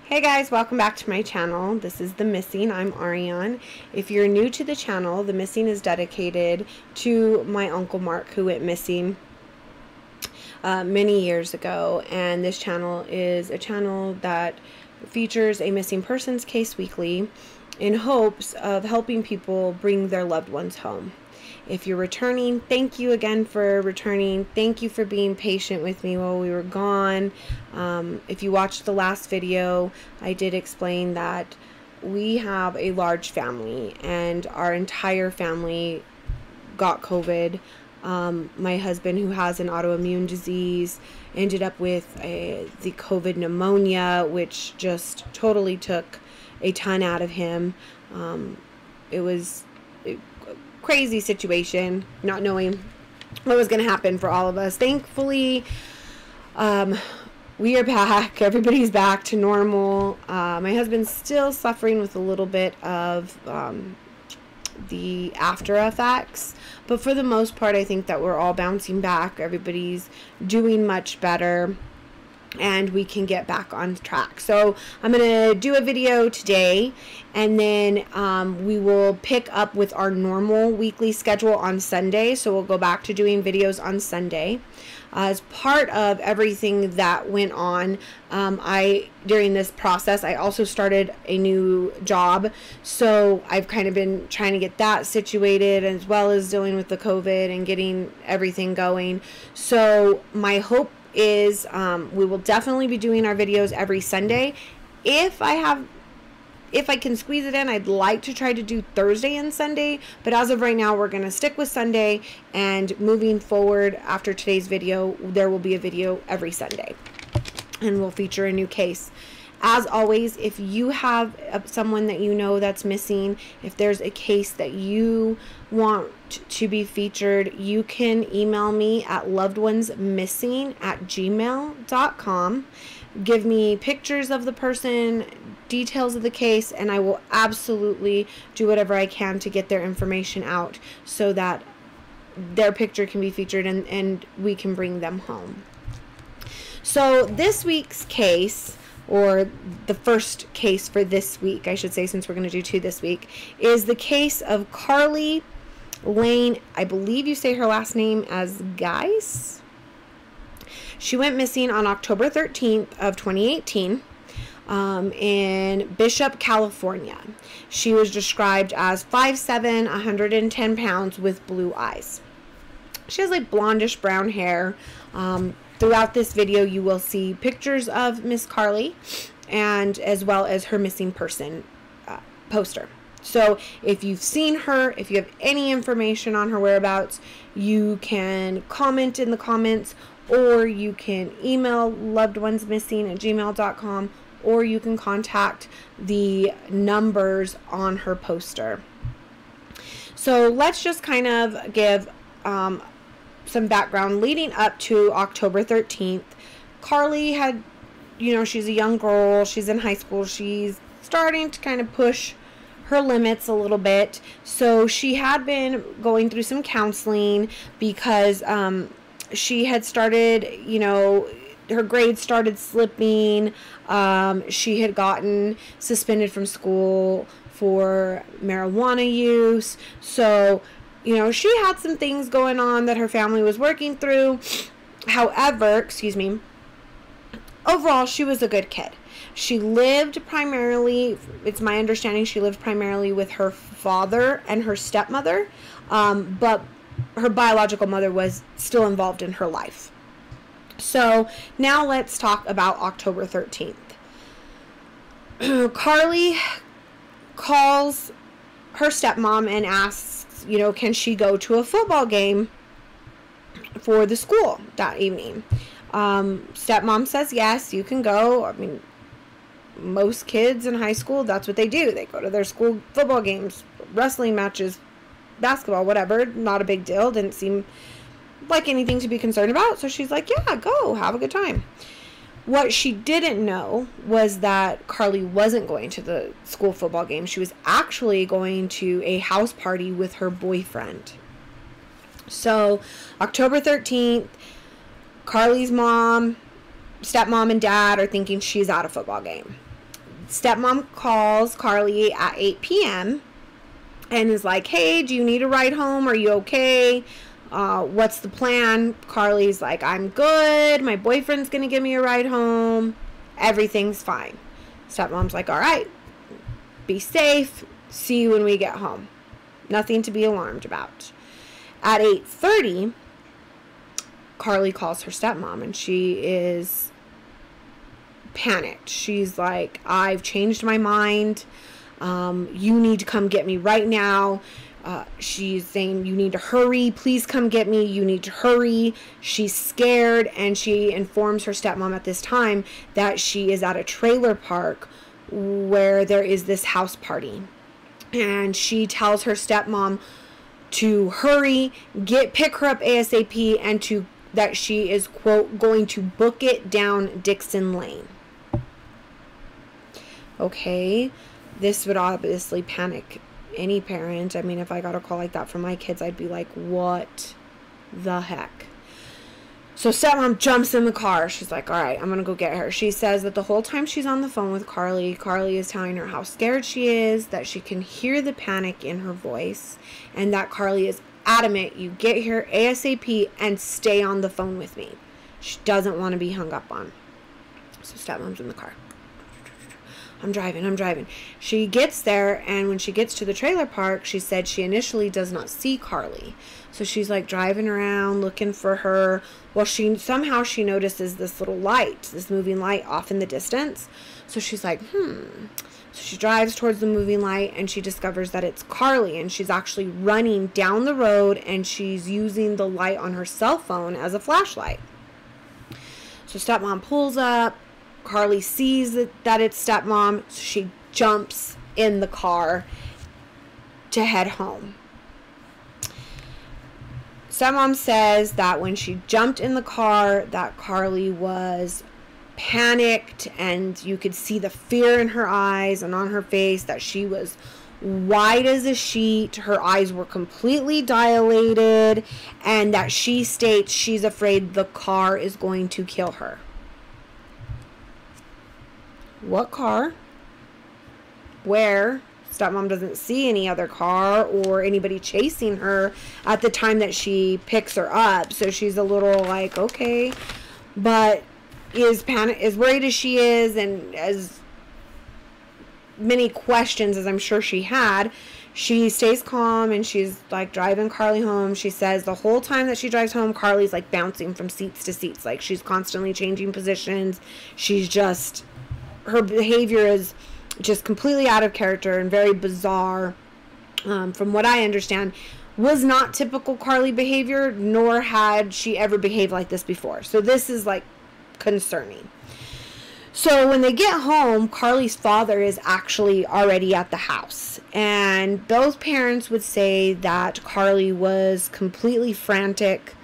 Hey guys, welcome back to my channel. This is The Missing. I'm Ariane. If you're new to the channel, The Missing is dedicated to my Uncle Mark, who went missing many years ago, and this channel is a channel that features a missing persons case weekly in hopes of helping people bring their loved ones home. If you're returning, thank you again for returning. Thank you for being patient with me while we were gone. If you watched the last video, I did explain that we have a large family and our entire family got COVID. My husband, who has an autoimmune disease, ended up with the COVID pneumonia, which just totally took a ton out of him. It was a crazy situation, not knowing what was going to happen for all of us. Thankfully, we are back. Everybody's back to normal. My husband's still suffering with a little bit of the after effects, but for the most part, I think that we're all bouncing back. Everybody's doing much better, and we can get back on track. So I'm going to do a video today, and then we will pick up with our normal weekly schedule on Sunday. So we'll go back to doing videos on Sunday. As part of everything that went on, during this process, I also started a new job. So I've kind of been trying to get that situated, as well as dealing with the COVID and getting everything going. So my hope is we will definitely be doing our videos every Sunday. If I can squeeze it in, I'd like to try to do Thursday and Sunday, but as of right now, we're going to stick with Sunday, and moving forward after today's video, there will be a video every Sunday, and we'll feature a new case. As always, if you have someone that you know that's missing, if there's a case that you want to be featured, you can email me at lovedonesmissing@gmail.com. Give me pictures of the person, details of the case, and I will absolutely do whatever I can to get their information out so that their picture can be featured and we can bring them home. So this week's case, or the first case for this week, I should say, since we're going to do two this week, is the case of Karlie, Lain. I believe you say her last name as Guse. She went missing on October 13th of 2018 in Bishop, California. She was described as 5'7", 110 pounds with blue eyes. She has like blondish brown hair. Throughout this video, you will see pictures of Miss Karlie, and as well as her missing person poster. So if you've seen her, if you have any information on her whereabouts, you can comment in the comments, or you can email lovedonesmissing@gmail.com, or you can contact the numbers on her poster. So let's just kind of give some background leading up to October 13th. Karlie had, she's a young girl, she's in high school, she's starting to kind of push her limits a little bit. So she had been going through some counseling because she had started, her grades started slipping. She had gotten suspended from school for marijuana use. So she had some things going on that her family was working through. However, overall, she was a good kid. She lived primarily, it's my understanding, she lived primarily with her father and her stepmother, but her biological mother was still involved in her life. So now let's talk about October 13th. Karlie calls her stepmom and asks, can she go to a football game for the school that evening? Stepmom says, yes, you can go. I mean, most kids in high school, that's what they do. They go to their school football games, wrestling matches, basketball, whatever. Not a big deal. Didn't seem like anything to be concerned about. So she's like, yeah, go. Have a good time. What she didn't know was that Karlie wasn't going to the school football game. She was actually going to a house party with her boyfriend. So October 13th, Karlie's mom, stepmom, and dad are thinking she's at a football game. Stepmom calls Karlie at 8 p.m. and is like, hey, do you need a ride home? Are you okay? What's the plan? Karlie's like, I'm good. My boyfriend's going to give me a ride home. Everything's fine. Stepmom's like, all right, be safe. See you when we get home. Nothing to be alarmed about. At 8:30, Karlie calls her stepmom, and she is panicked. She's like, I've changed my mind. You need to come get me right now. She's saying, you need to hurry. Please come get me. You need to hurry. She's scared, and she informs her stepmom at this time that she is at a trailer park where there is this house party. And she tells her stepmom to hurry, pick her up ASAP, and that she is, quote, going to book it down Dixon Lane. Okay, this would obviously panic any parent. I mean, if I got a call like that from my kids, I'd be like, what the heck? So stepmom jumps in the car. She's like, all right, I'm going to go get her. She says that the whole time she's on the phone with Karlie, Karlie is telling her how scared she is, that she can hear the panic in her voice, and that Karlie is adamant, you get here ASAP and stay on the phone with me. She doesn't want to be hung up on. So stepmom's in the car. I'm driving. She gets there, and when she gets to the trailer park, she said she initially does not see Karlie. So she's like driving around looking for her. Well, somehow she notices this little light, this moving light off in the distance. So she's like, So she drives towards the moving light, and she discovers that it's Karlie, and she's actually running down the road, and she's using the light on her cell phone as a flashlight. So stepmom pulls up. Karlie sees that it's stepmom, so she jumps in the car to head home. Stepmom says that when she jumped in the car, that Karlie was panicked, and you could see the fear in her eyes and on her face, that she was white as a sheet. Her eyes were completely dilated, and that she states she's afraid the car is going to kill her. What car? Where? Stepmom doesn't see any other car or anybody chasing her at the time that she picks her up. So she's a little like, okay, but as worried as she is, and as many questions as I'm sure she had, she stays calm, and she's like driving Karlie home. She says the whole time that she drives home, Karlie's like bouncing from seats to seats. Like she's constantly changing positions. Her behavior is just completely out of character and very bizarre. From what I understand, was not typical Karlie behavior, nor had she ever behaved like this before. So this is like concerning. So when they get home, Karlie's father is actually already at the house. And both parents would say that Karlie was completely frantic,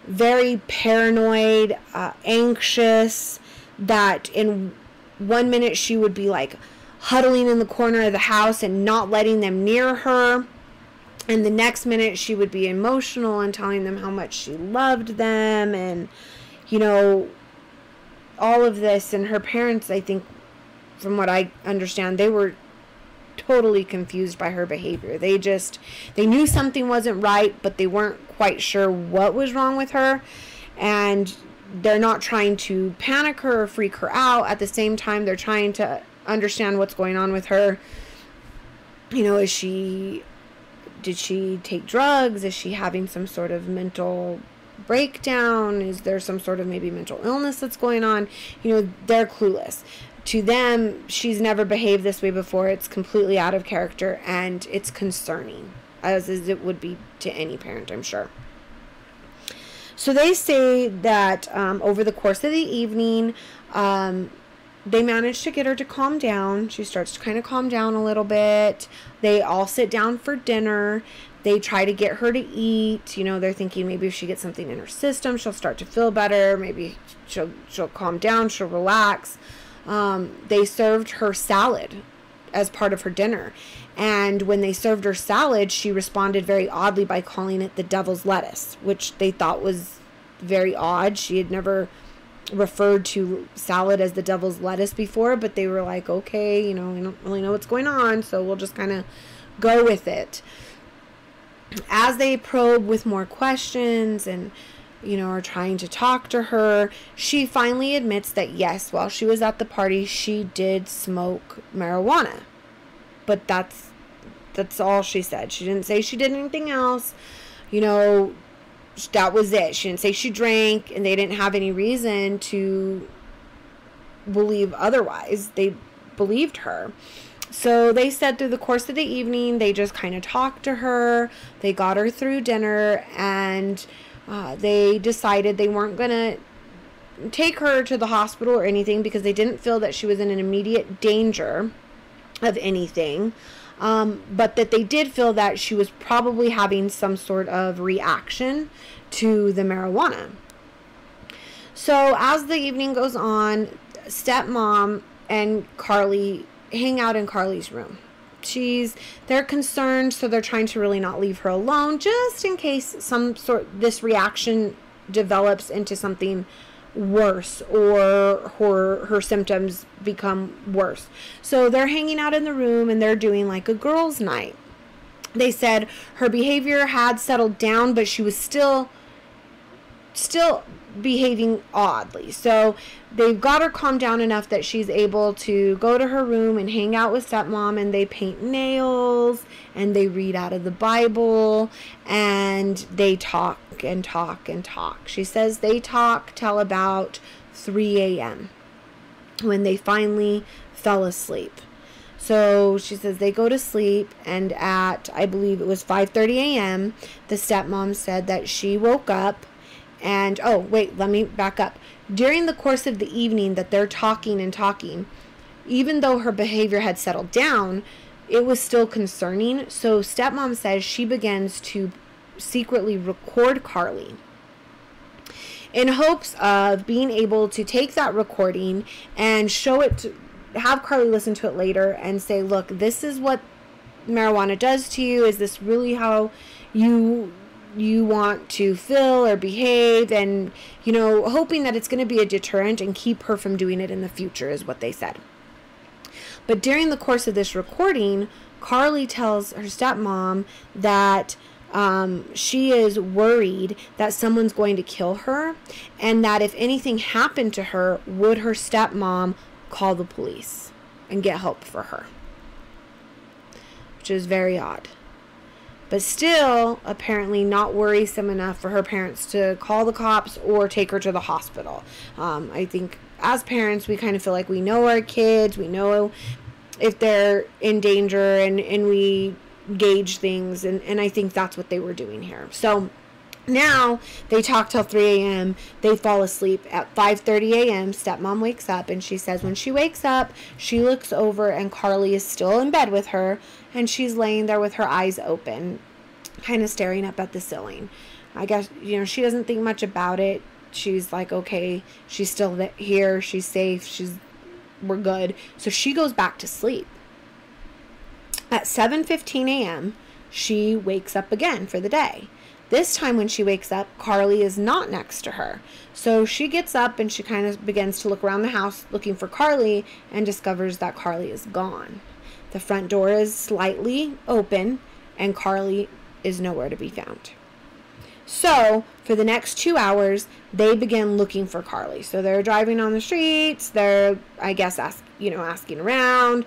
very paranoid, anxious, that in 1 minute she would be like huddling in the corner of the house and not letting them near her. And the next minute she would be emotional and telling them how much she loved them, and, you know, all of this. And her parents, I think, from what I understand, they were totally confused by her behavior. They knew something wasn't right, but they weren't quite sure what was wrong with her. And they're not trying to panic her or freak her out. At the same time, they're trying to understand what's going on with her. You know, did she take drugs? Is she having some sort of mental breakdown? Is there some sort of maybe mental illness that's going on? You know, they're clueless. To them, she's never behaved this way before. It's completely out of character, and it's concerning, as it would be to any parent, I'm sure. So they say that over the course of the evening, they manage to get her to calm down. She starts to kind of calm down a little bit. They all sit down for dinner. They try to get her to eat. You know, they're thinking maybe if she gets something in her system, she'll start to feel better. Maybe she'll calm down, she'll relax. They served her salad as part of her dinner. And when they served her salad, she responded very oddly by calling it the devil's lettuce, which they thought was very odd. She had never referred to salad as the devil's lettuce before, but they were like, okay, we don't really know what's going on, so we'll just kind of go with it. As they probe with more questions and, are trying to talk to her, she finally admits that yes, while she was at the party, she did smoke marijuana. But that's all she said. She didn't say she did anything else. That was it. She didn't say she drank, and they didn't have any reason to believe otherwise. They believed her. So they said through the course of the evening, they just kind of talked to her. They got her through dinner, and they decided they weren't going to take her to the hospital or anything because they didn't feel that she was in an immediate danger of anything. But that they did feel that she was probably having some sort of reaction to the marijuana. So as the evening goes on, stepmom and Karlie hang out in Karlie's room. They're concerned, so they're trying to really not leave her alone, just in case this reaction develops into something worse or her symptoms become worse. So they're hanging out in the room and they're doing like a girls' night. They said her behavior had settled down, but she was still behaving oddly. So they've got her calmed down enough that she's able to go to her room and hang out with stepmom, and they paint nails and they read out of the Bible and they talk and talk and talk. She says they talk till about 3 a.m. when they finally fell asleep. So she says they go to sleep, and at, I believe it was 5:30 a.m., the stepmom said that she woke up. And, oh, wait, let me back up. During the course of the evening that they're talking and talking, even though her behavior had settled down, it was still concerning. So stepmom says she begins to secretly record Karlie in hopes of being able to take that recording and show it to, have Karlie listen to it later and say, look, this is what marijuana does to you. Is this really how you want to feel or behave? And, hoping that it's going to be a deterrent and keep her from doing it in the future is what they said. But during the course of this recording, Karlie tells her stepmom that she is worried that someone's going to kill her, and that if anything happened to her, would her stepmom call the police and get help for her, which is very odd. But still, apparently not worrisome enough for her parents to call the cops or take her to the hospital. I think as parents, we kind of feel like we know our kids, we know if they're in danger, and we gauge things, and I think that's what they were doing here. So now they talk till 3 a.m. They fall asleep. At 5:30 a.m., stepmom wakes up, and she says when she wakes up, she looks over and Karlie is still in bed with her, and she's laying there with her eyes open, kind of staring up at the ceiling. I guess, she doesn't think much about it. She's like, okay, she's still here. She's safe. We're good. So she goes back to sleep. At 7:15 a.m., she wakes up again for the day. This time when she wakes up, Karlie is not next to her. So she gets up and she kind of begins to look around the house looking for Karlie, and discovers that Karlie is gone. The front door is slightly open, and Karlie is nowhere to be found. So for the next 2 hours, they begin looking for Karlie. So they're driving on the streets. They're, I guess, asking around,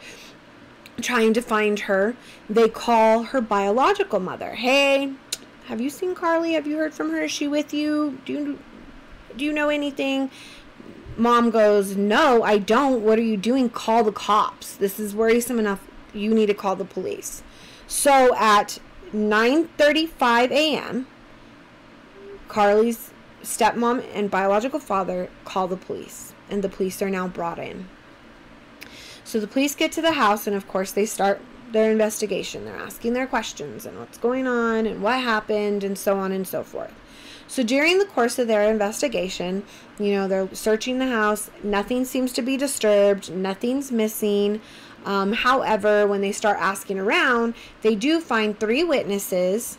trying to find her. They call her biological mother. Hey, have you seen Karlie? Have you heard from her? Is she with you? Do you know anything? Mom goes, no, I don't. What are you doing? Call the cops. This is worrisome enough. You need to call the police. So at 9:35 a.m., Karlie's stepmom and biological father call the police, and the police are now brought in. So the police get to the house, and of course they start their investigation. They're asking their questions and what's going on and what happened and so on and so forth. So during the course of their investigation, they're searching the house. Nothing seems to be disturbed. Nothing's missing. However, when they start asking around, they do find 3 witnesses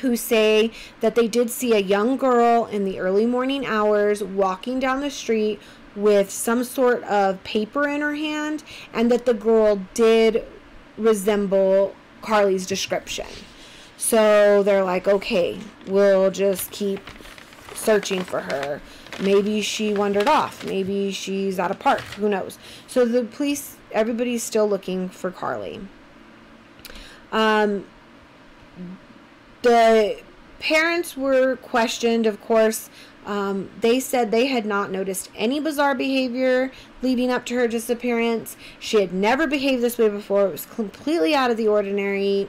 who say that they did see a young girl in the early morning hours walking down the street with some sort of paper in her hand, and that the girl did resemble Karlie's description. So they're like, okay, we'll just keep searching for her. Maybe she wandered off. Maybe she's at a park. Who knows? So the police, everybody's still looking for Karlie. The parents were questioned, of course. They said they had not noticed any bizarre behavior leading up to her disappearance. She had never behaved this way before. It was completely out of the ordinary.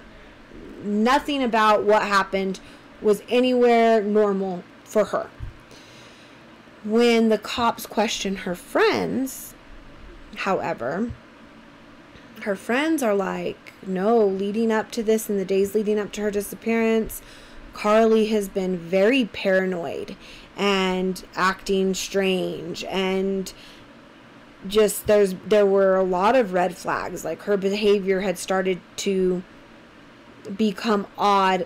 Nothing about what happened was anywhere normal for her. When the cops questioned her friends, however, her friends are like, no, leading up to this, in the days leading up to her disappearance, Karlie has been very paranoid and acting strange, and just there were a lot of red flags. Like, her behavior had started to become odd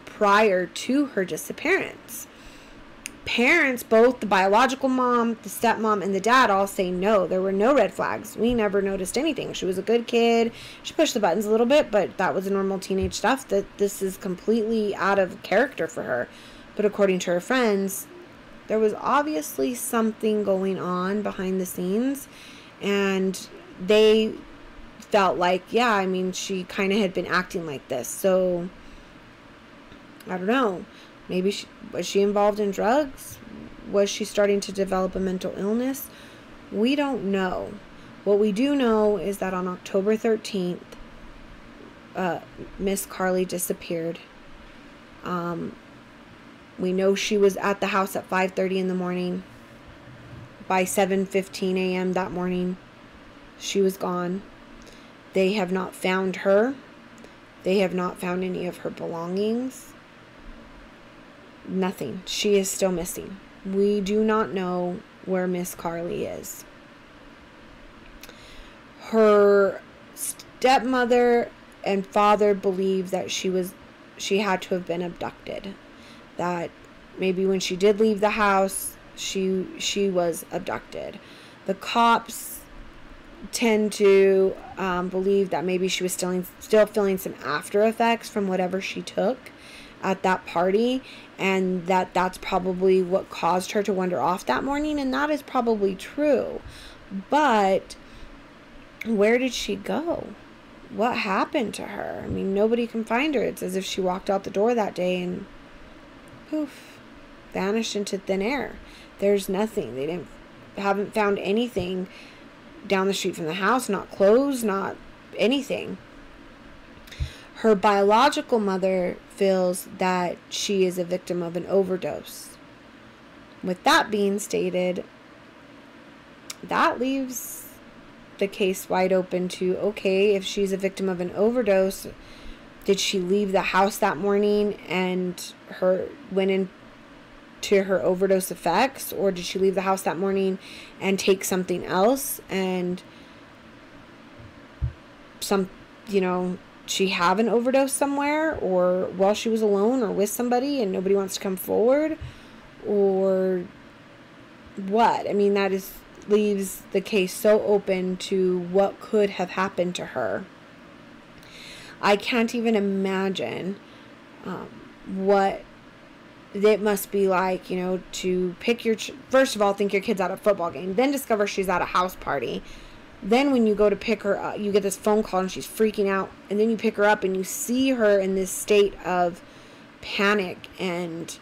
prior to her disappearance. Parents, both the biological mom, the stepmom, and the dad, all say no, there were no red flags. We never noticed anything. She was a good kid. She pushed the buttons a little bit, but that was normal teenage stuff. That this is completely out of character for her. But according to her friends, there was obviously something going on behind the scenes, and they felt like, yeah, I mean, she kind of had been acting like this. So I don't know. Maybe was she involved in drugs? Was she starting to develop a mental illness? We don't know. What we do know is that on October 13th, Miss Karlie disappeared. We know she was at the house at 5:30 in the morning. By 7:15 a.m. that morning, she was gone. They have not found her. They have not found any of her belongings. Nothing. She is still missing. We do not know where Miss Karlie is. Her stepmother and father believe that she had to have been abducted. That maybe when she did leave the house, she was abducted. The cops tend to believe that maybe she was still feeling some after effects from whatever she took at that party, and that's probably what caused her to wander off that morning, and that is probably true. But where did she go? What happened to her? I mean, nobody can find her. It's as if she walked out the door that day and poof, vanished into thin air. There's nothing. They haven't found anything down the street from the house, not clothes, not anything. Her biological mother feels that she is a victim of an overdose. With that being stated, that leaves the case wide open to, okay, if she's a victim of an overdose, did she leave the house that morning and went into her overdose effects, or did she leave the house that morning and take something else, and she have an overdose somewhere, or while she was alone or with somebody and nobody wants to come forward, or what? I mean, leaves the case so open to what could have happened to her. I can't even imagine what it must be like, to pick first of all, think your kid's at a football game, then discover she's at a house party. Then when you go to pick her up, you get this phone call and she's freaking out. And then you pick her up and you see her in this state of panic and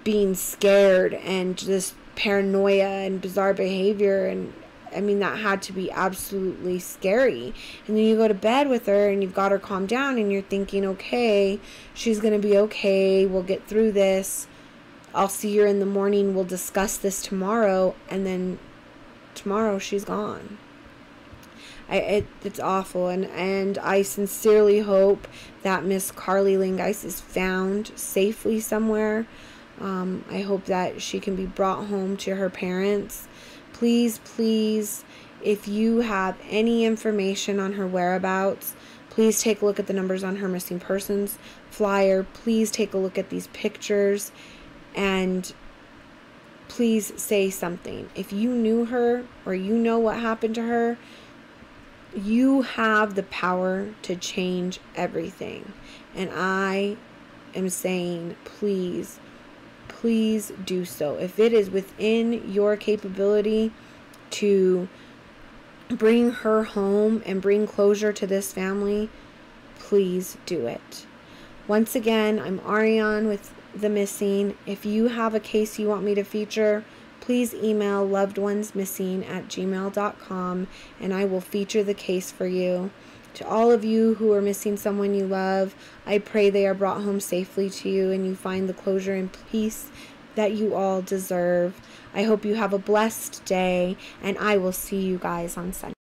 being scared and just paranoia and bizarre behavior. And I mean, that had to be absolutely scary. And then you go to bed with her and you've got her calmed down and you're thinking, okay, she's going to be okay. We'll get through this. I'll see her in the morning. We'll discuss this tomorrow. And then tomorrow she's gone. It's awful, and I sincerely hope that Miss Karlie Lain Guse is found safely somewhere. I hope that she can be brought home to her parents. Please, if you have any information on her whereabouts, Please take a look at the numbers on her missing persons flyer. Please take a look at these pictures, and please say something. If you knew her or you know what happened to her, you have the power to change everything. And I am saying, please, please do so. If it is within your capability to bring her home and bring closure to this family, please do it. Once again, I'm Ariane with The Missing. If you have a case you want me to feature, please email lovedonesmissing@gmail.com and I will feature the case for you. To all of you who are missing someone you love, I pray they are brought home safely to you and you find the closure and peace that you all deserve. I hope you have a blessed day, and I will see you guys on Sunday.